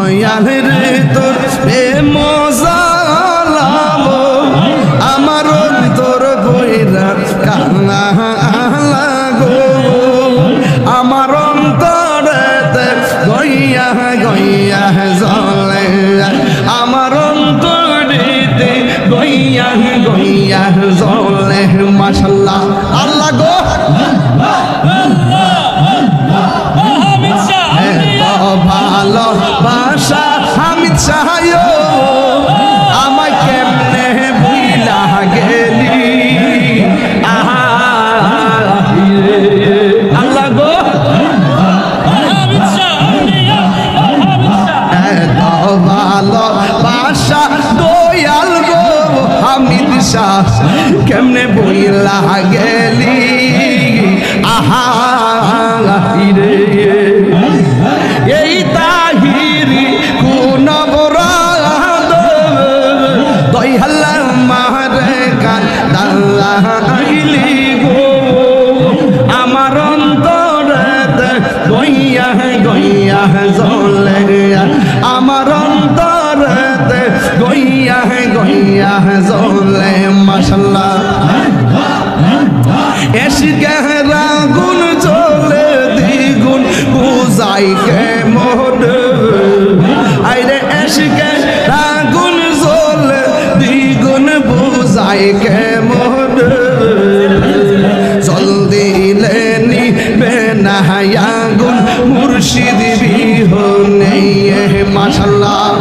দয়াল রে তোর প্রেম জালাম আমার অন্তর বইরা কান্না লাগো আমার অন্তরেতে গইয়া গইয়া জ্বলে আমার অন্তরেতে গইয়া গইয়া জ্বলে মাশাআল্লাহ আল্লাহ গো ভালোবাসা আমি চাই আমায় কেমনে ভুইলা গেলি আল্লাহ গো ভালোবাসা দয়াল গো আমি দিশা কেমনে ভুইলা গেলি আহা রে এই তাহিরি কোন বরাদ দয়াল মারে গান দাইলি গো আমার অন্তরেতে গইয়া গইয়া জ্বলে আমার অন্তরেতে গইয়া গইয়া জ্বলে মাশাআল্লাহ এশকে রাগুন জ্বলে দ্বিগুণ বুঝাই কে মোড আইরে এশকে রাগুন জ্বলে দ্বিগুণ বুঝাই কে মোড জলদি লেনি বেনায়াগুন মুর্শিদ বিহনে মাশাআল্লাহ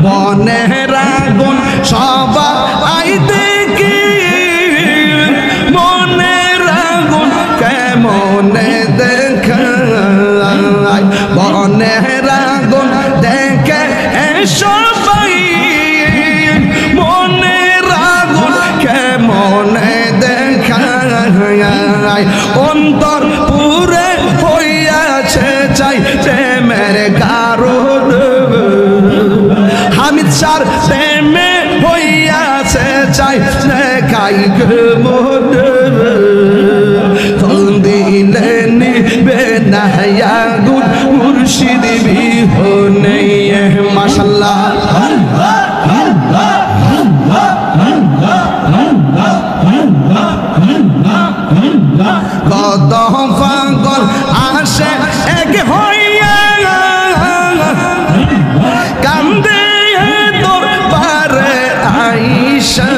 মনের আগুন সবাই দেখি মনের আগুন কেমনে দেখায় মনের আগুন দেখে সবাই মনের আগুন কেমনে দেখায় অন্তর পুরে হইয়াছে চাই প্রেমের কারণ হামিদ সার প্রেমে হইয়াছে চাই দেখাই মন দিলে নিবে না আগুন মুর্শিদ বিহনে মাশাআল্লাহ কত পাগল আসে এক হইয়া কান্দে তোর পারে আইসা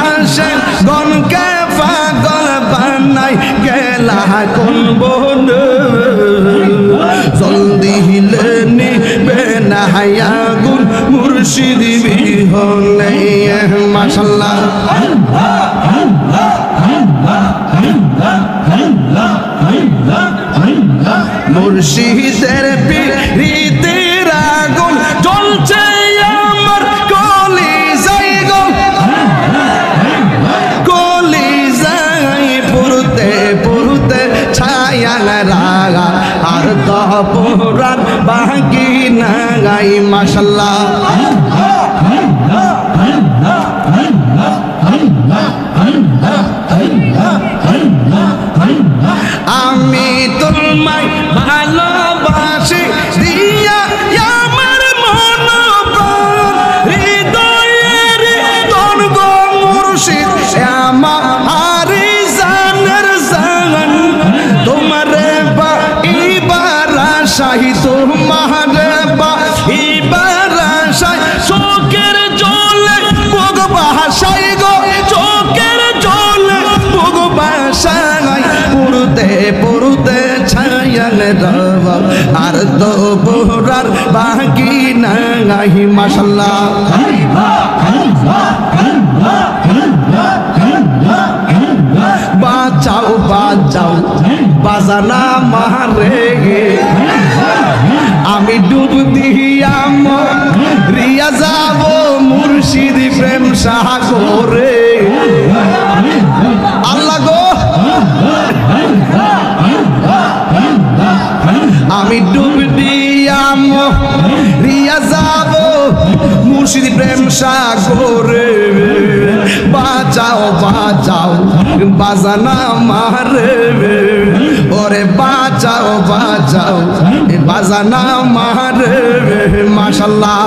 আসে গনকে পাগল বানাই গেলা কোন বন জলদি নিবে না আগুন মুর্শিদ বিহনে মাশাআল্লাহ মুর্শিদের প্রীতির আগুন জ্বলছে আমার কলিজায় গো কলিজায় পুরতে পুরতে ছায়াল রাগা আর তো পুরান বাকি নাই মাশাআল্লাহ আমি তোমায় ভালোবাসি দিয়া আমার মন প্রাণ হৃদয়ের কোন গো মুর্শিদ আমার জানের জান তোমারে বা ইবারা শাহি তোমারে বা ইবারা শাই চোখের জলে বুক বাসাই গো চোখের জলে বুক বাসাই পুরুতে পুরুতে ছায়াল রাবা আর তো পুরার বাকি নাই মাশাআল্লাহ বাঁচাও বাঁচাও বাজানা মারে আমি ডুব দিয়া রিয়া যাব মুর্শিদ প্রেম সাগরে আল্লাহ গো আমি ডুব দিয়া রিয়া যাব মুর্শিদ প্রেম সাগরে বাজাও বাজানা মারে ওরে বাজাও বাজাও বাজানা মারে মাশাআল্লাহ।